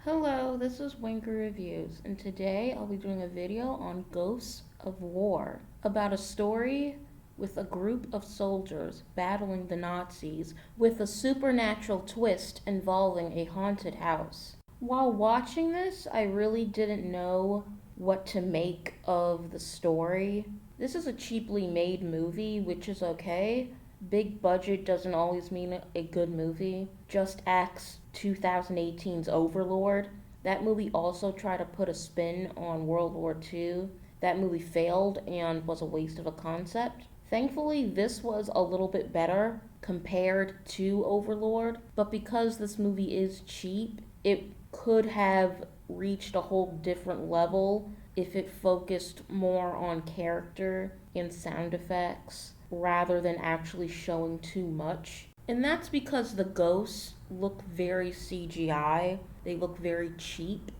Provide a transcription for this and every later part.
Hello, this is Winker Reviews, and today I'll be doing a video on Ghosts of War, about a story with a group of soldiers battling the Nazis with a supernatural twist involving a haunted house. While watching this, I really didn't know what to make of the story. This is a cheaply made movie, which is okay. Big budget doesn't always mean a good movie. Just Acts 2018's Overlord. That movie also tried to put a spin on World War II. That movie failed and was a waste of a concept. Thankfully, this was a little bit better compared to Overlord, but because this movie is cheap, it could have reached a whole different level if it focused more on character and sound effects rather than actually showing too much. And that's because the ghosts look very CGI, they look very cheap.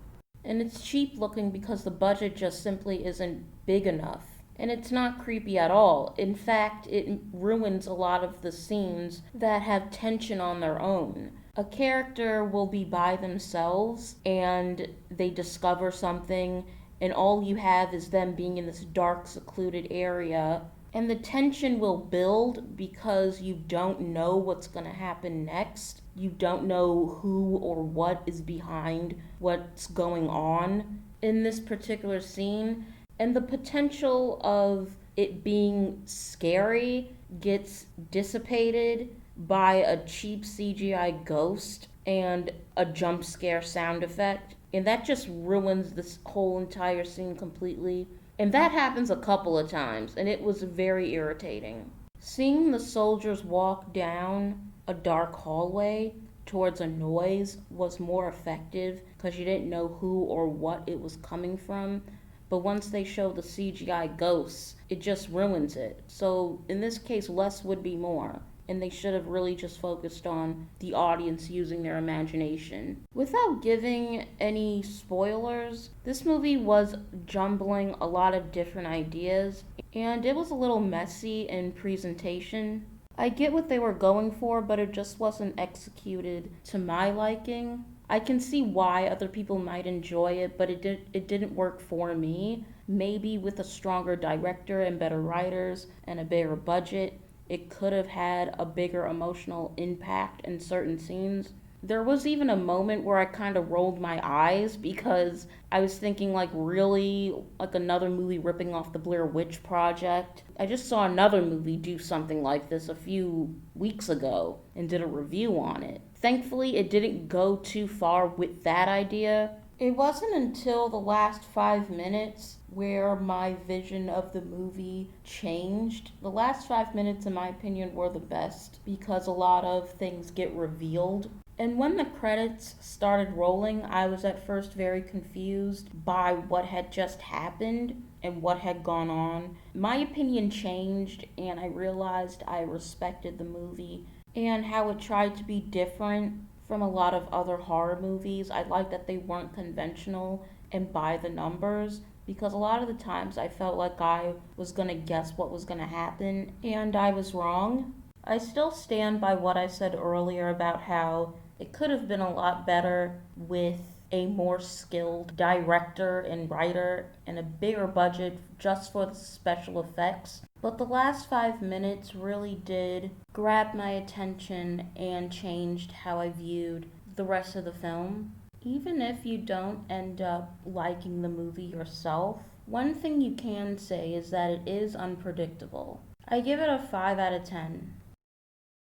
And it's cheap looking because the budget just simply isn't big enough. And it's not creepy at all. In fact, it ruins a lot of the scenes that have tension on their own. A character will be by themselves and they discover something, and all you have is them being in this dark, secluded area, and the tension will build because you don't know what's going to happen next. You don't know who or what is behind what's going on in this particular scene. And the potential of it being scary gets dissipated by a cheap CGI ghost and a jump scare sound effect. And that just ruins this whole entire scene completely. And that happens a couple of times, and it was very irritating. Seeing the soldiers walk down a dark hallway towards a noise was more effective because you didn't know who or what it was coming from. But once they show the CGI ghosts, it just ruins it. So in this case, less would be more. And they should have really just focused on the audience using their imagination. Without giving any spoilers, this movie was jumbling a lot of different ideas, and it was a little messy in presentation. I get what they were going for, but it just wasn't executed to my liking. I can see why other people might enjoy it, but it didn't work for me. Maybe with a stronger director and better writers and a bigger budget, it could have had a bigger emotional impact in certain scenes. There was even a moment where I kind of rolled my eyes because I was thinking, like, really, like another movie ripping off the Blair Witch Project. I just saw another movie do something like this a few weeks ago and did a review on it. Thankfully, it didn't go too far with that idea. It wasn't until the last 5 minutes where my vision of the movie changed. The last 5 minutes, in my opinion, were the best because a lot of things get revealed. And when the credits started rolling, I was at first very confused by what had just happened and what had gone on. My opinion changed, and I realized I respected the movie and how it tried to be different from a lot of other horror movies. I liked that they weren't conventional and by the numbers because a lot of the times I felt like I was going to guess what was going to happen and I was wrong. I still stand by what I said earlier about how it could have been a lot better with a more skilled director and writer and a bigger budget just for the special effects. But the last 5 minutes really did grab my attention and changed how I viewed the rest of the film. Even if you don't end up liking the movie yourself, one thing you can say is that it is unpredictable. I give it a 5 out of 10.